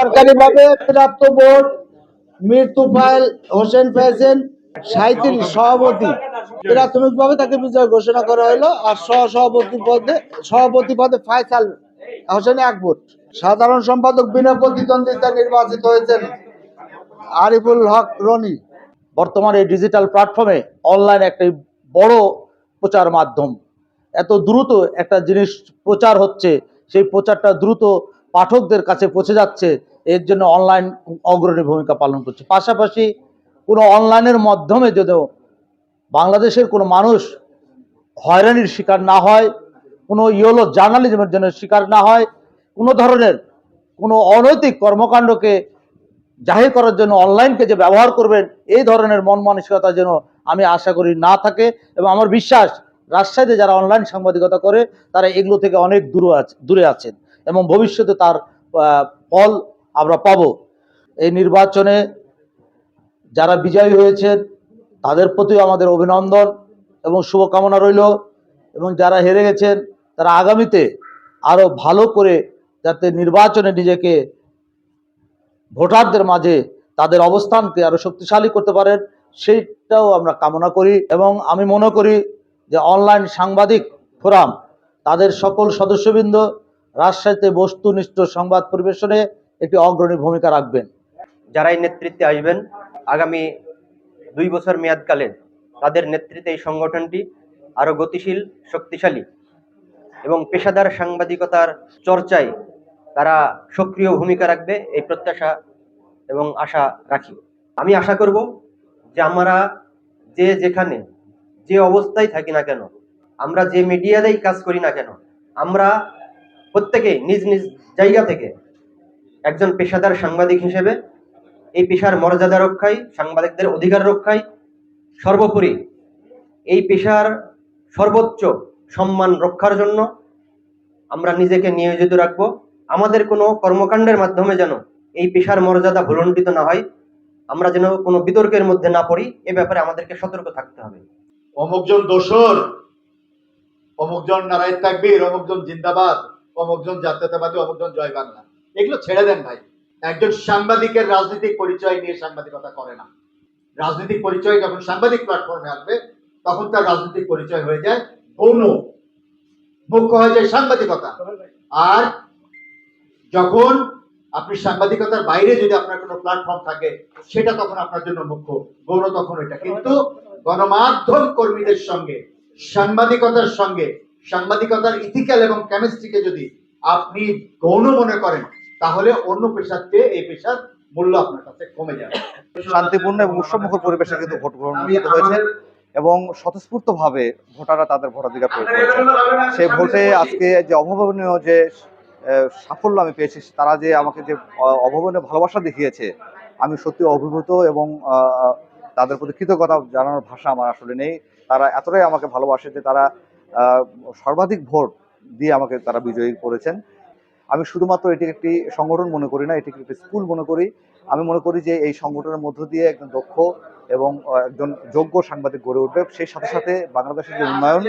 সরকারিভাবে প্রাপ্ত ভোট মীর তুফাইল হোসেন পেয়েছেন 37। সভাপতি প্রাথমিকভাবে তাকে বিজয় ঘোষণা করা হলো। আর সভাপতি পদে ফয়সাল হোসেন 1 ভোট। সাধারণ সম্পাদক বিনা প্রতিদ্বন্দ্বিতা নির্বাচিত হয়েছেন আরিফুল হক রনি। বর্তমানে ডিজিটাল প্ল্যাটফর্মে অনলাইন একটি বড় প্রচার মাধ্যম। এত দ্রুত একটা জিনিস প্রচার হচ্ছে, সেই প্রচারটা দ্রুত পাঠকদের কাছে পৌঁছে যাচ্ছে, এর জন্য অনলাইন অগ্রণী ভূমিকা পালন করছে। পাশাপাশি কোনো অনলাইনের মাধ্যমে যদিও বাংলাদেশের কোনো মানুষ হয়রানির শিকার না হয়, কোনো ইয়েলো জার্নালিজমের জন্য শিকার না হয়, কোনো ধরনের কোনো অনৈতিক কর্মকাণ্ডকে জাহির করার জন্য অনলাইনকে যে ব্যবহার করবেন, এই ধরনের মন মানসিকতা যেন আমি আশা করি না থাকে। এবং আমার বিশ্বাস রাজশাহীতে যারা অনলাইন সাংবাদিকতা করে তারা এগুলো থেকে অনেক দূরে আছেন এবং ভবিষ্যতে তার ফল আমরা পাব। এই নির্বাচনে যারা বিজয়ী হয়েছেন তাদের প্রতিও আমাদের অভিনন্দন এবং শুভকামনা রইল, এবং যারা হেরে গেছেন তারা আগামীতে আরও ভালো করে যাতে নির্বাচনে নিজেকে ভোটারদের মাঝে তাদের অবস্থানকে আরো শক্তিশালী করতে পারেন, সেইটাও আমরা কামনা করি। এবং আমি মনে করি যে অনলাইন সাংবাদিক ফোরাম তাদের সকল সদস্যবৃন্দ রাজশাহীতে বস্তুনিষ্ঠ সংবাদ পরিবেশনে একটি অগ্রণী ভূমিকা রাখবেন। যারাই নেতৃত্বে আসবেন আগামী 2 বছর মেয়াদকালে তাদের নেতৃত্বে এই সংগঠনটি আরো গতিশীল, শক্তিশালী এবং পেশাদার সাংবাদিকতার চর্চায় তারা সক্রিয় ভূমিকা রাখবে, এই প্রত্যাশা এবং আশা রাখি। আমি আশা করব যে আমরা যে যেখানে যে অবস্থায় থাকি না কেন, আমরা যে মিডিয়াতেই কাজ করি না কেন, আমরা প্রত্যেকেই নিজ নিজ জায়গা থেকে একজন পেশাদার সাংবাদিক হিসেবে এই পেশার মর্যাদা রক্ষায়, সাংবাদিকদের অধিকার রক্ষায়, সর্বোপরি এই পেশার সর্বোচ্চ সম্মান রক্ষার জন্য আমরা নিজেকে নিয়োজিত রাখবো। আমাদের কোনো কর্মকাণ্ডের মাধ্যমে যেন এই পেশার মর্যাদা ভুলণ্ঠিত না হয়, আমরা যেন কোনো বিতর্কের মধ্যে না পড়ি, এ ব্যাপারে আমাদেরকে সতর্ক থাকতে হবে। অমুকজন দোসর, অমুকজন নারায়ণ তাকবীর, অমুকজন জিন্দাবাদ, অমুকজন জাতীয়তাবাদী, অমুকজন জয় বাংলা, এগুলো ছেড়ে দেন ভাই। একজন সাংবাদিকের রাজনৈতিক পরিচয় নিয়ে সাংবাদিকতা করে না। রাজনৈতিক পরিচয় যখন সাংবাদিক প্ল্যাটফর্মে আসবে তখন তার রাজনৈতিক পরিচয় হয়ে যায় গৌণ, মুখ্য হয়ে যায় সাংবাদিকতা। আর যখন আপনি সাংবাদিকতার বাইরে যদি আপনার কোনো প্ল্যাটফর্ম থাকে সেটা তখন আপনার জন্য মুখ্য, গৌণ তখন এটা। কিন্তু গণমাধ্যম কর্মীদের সঙ্গে সাংবাদিকতার সঙ্গে সাংবাদিকতার ইথিক্যাল এবং কেমিস্ট্রিকে যদি আপনি গৌণ মনে করেন তাহলে অন্য পেশার চেয়ে এই পেশার মূল্য আপনার কাছে কমে যাবে। শান্তিপূর্ণ এবং উৎসবমুখর পরিবেশে কিন্তু ভোট গ্রহণ অনুষ্ঠিত হয়েছে এবং স্বতঃস্ফূর্তভাবে ভোটাররা তাদের ভোটাধিকার প্রয়োগ করেছে। সেই ভোটে আজকে যে অভাবনীয় যে সাফল্য আমি পেয়েছি, তারা যে আমাকে যে অভাবনীয় ভালোবাসা দেখিয়েছে, আমি সত্যি অভিভূত এবং তাদের প্রতি কৃতজ্ঞতা জানানোর ভাষা আমার আসলে নেই। তারা এতটাই আমাকে ভালোবাসে যে তারা সর্বাধিক ভোট দিয়ে আমাকে তারা বিজয়ী করেছেন। আমি শুধুমাত্র এটিকে একটি সংগঠন মনে করি না, এটিকে একটি স্কুল মনে করি। আমি মনে করি যে এই সংগঠনের মধ্য দিয়ে একজন দক্ষ এবং একজন যোগ্য সাংবাদিক গড়ে উঠবে। সেই সাথে সাথে বাংলাদেশের যে উন্নয়ন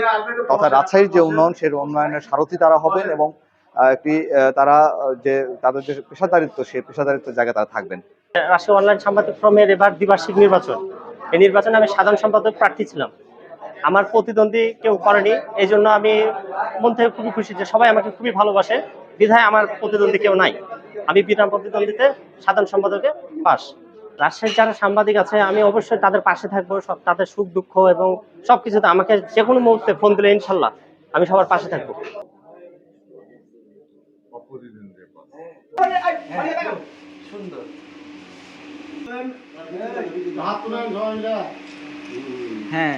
তথা রাজশাহীর যে উন্নয়ন, সেই উন্নয়নের সারথি তারা হবেন এবং একটি তারা যে তাদের যে পেশাদারিত্ব, সেই পেশাদারিত্বের জায়গায় তারা থাকবেন। রাজশাহী অনলাইন সাংবাদিক ফোরামের এবার দ্বিবার্ষিক নির্বাচন, এই নির্বাচনে আমি সাধারণ সম্পাদক প্রার্থী ছিলাম। আমার প্রতিদ্বন্দ্বী কেউ করেনি, এই জন্য আমি মন থেকে খুবই খুশি যে সবাই আমাকে খুবই ভালোবাসে, বিধায় আমার প্রতিদ্বন্দ্বী কেউ নাই। আমি বিনা প্রতিদ্বন্দ্বিতে সাধারণ সম্পাদকে পাস। রাজশাহীর যারা সাংবাদিক আছে আমি অবশ্যই তাদের পাশে থাকবো, সব তাদের সুখ দুঃখ এবং সবকিছুতে আমাকে যে কোনো মুহূর্তে ফোন দিলে ইনশাল্লাহ আমি সবার পাশে থাকবো। হ্যাঁ,